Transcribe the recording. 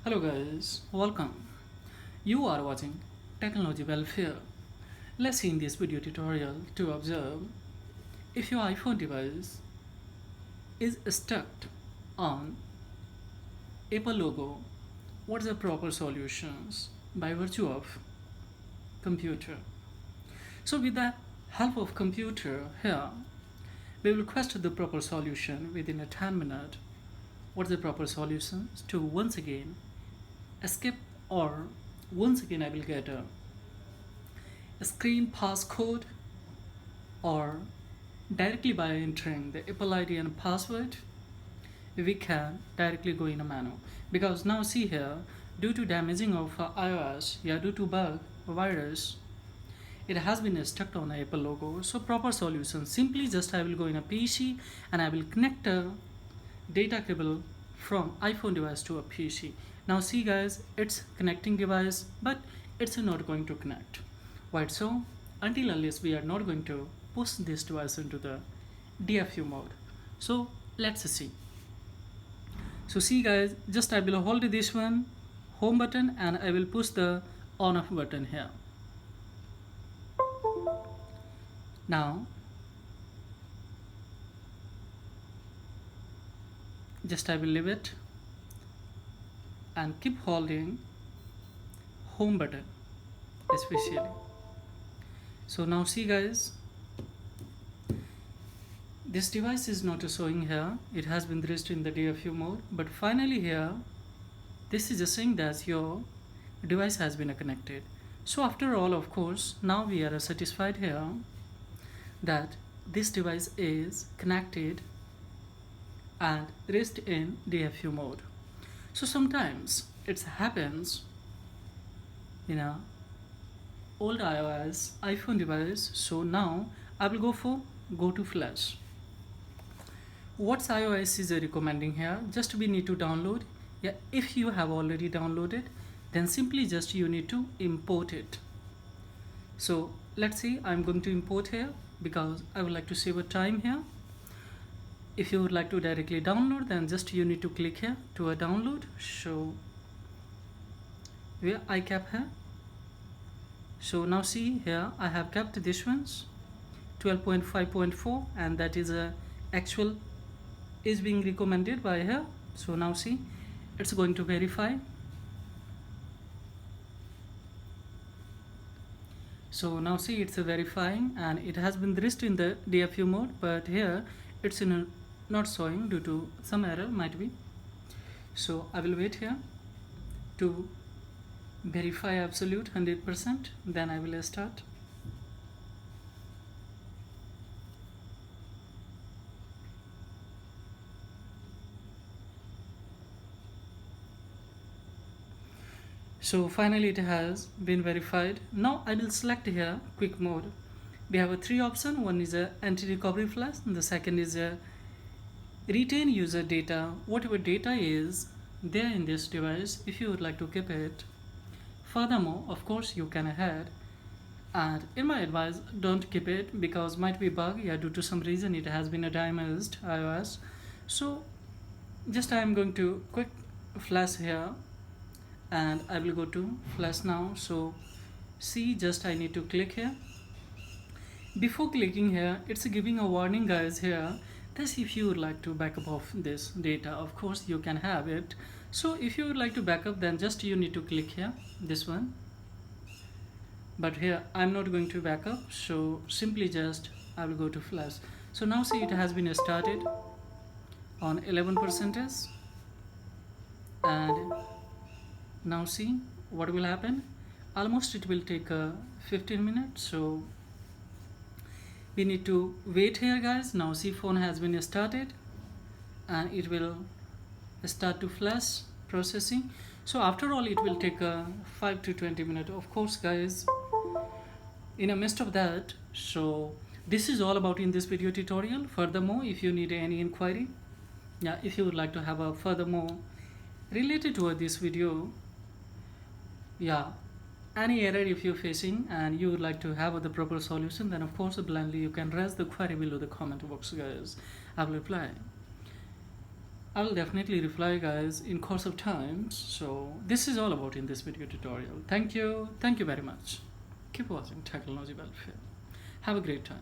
Hello guys, welcome. You are watching Technology Welfare. Let's see in this video tutorial to observe if your iPhone device is stuck on Apple logo, what's the proper solutions by virtue of computer. So with the help of computer here, we will request the proper solution within a 10 minute. What's the proper solutions to once again escape, or once again I will get a screen passcode, or directly by entering the Apple ID and password we can directly go in a menu. Because now see here, due to damaging of iOS, due to bug virus, it has been stuck on the Apple logo. So proper solution, simply just I will go in a PC and I will connect a data cable from iPhone device to a PC. Now see guys, it's connecting device, but it's not going to connect. Why so? Until unless we are not going to push this device into the DFU mode. So let's see. So see guys, just I will hold this one home button and I will push the on off button here. Now just I will leave it and keep holding home button especially. So now see guys, this device is not showing here, it has been reached in the DFU mode, but finally here this is just saying that your device has been connected. So after all, of course, now we are satisfied here that this device is connected and reached in DFU mode. So sometimes it happens in a old iOS iPhone device. So now I will go to flash. What's iOS is recommending here? Just we need to download. If you have already downloaded, then simply just you need to import it. So let's see, I'm going to import here because I would like to save a time here. If you would like to directly download, then just you need to click here to a download. So where I kept here. So now see here, I have kept this ones 12.5.4, and that is a actual is being recommended by here. So now see, it's going to verify. So now see, it's verifying and it has been reached in the DFU mode, but here it's in a not showing due to some error might be. So I will wait here to verify absolute 100%, then I will start. So finally it has been verified. Now I will select here quick mode. We have a three option. One is a anti-recovery flash, and the second is a retain user data. Whatever data is there in this device, if you would like to keep it. Furthermore, of course, you can add, and in my advice, don't keep it because might be bug. Due to some reason it has been a damaged iOS. So just I am going to quick flash here and I will go to flash now. So see, just I need to click here. Before clicking here, it's giving a warning guys here. That's if you would like to backup of this data, of course you can have it. So if you would like to backup, then just you need to click here this one, but here I'm not going to backup, so simply just I will go to flash. So now see, it has been started on 11%, and now see what will happen. Almost it will take 15 minutes, so we need to wait here guys. Now see, phone has been started and it will start to flash processing. So after all, it will take 5 to 20 minutes, of course guys, in a midst of that. So this is all about in this video tutorial. Furthermore, if you need any inquiry, if you would like to have a furthermore related to this video, any error if you're facing and you would like to have the proper solution, then of course blindly you can raise the query below the comment box guys. I will reply. I will definitely reply guys in course of time. So this is all about in this video tutorial. Thank you very much. Keep watching Technology Welfare. Have a great time.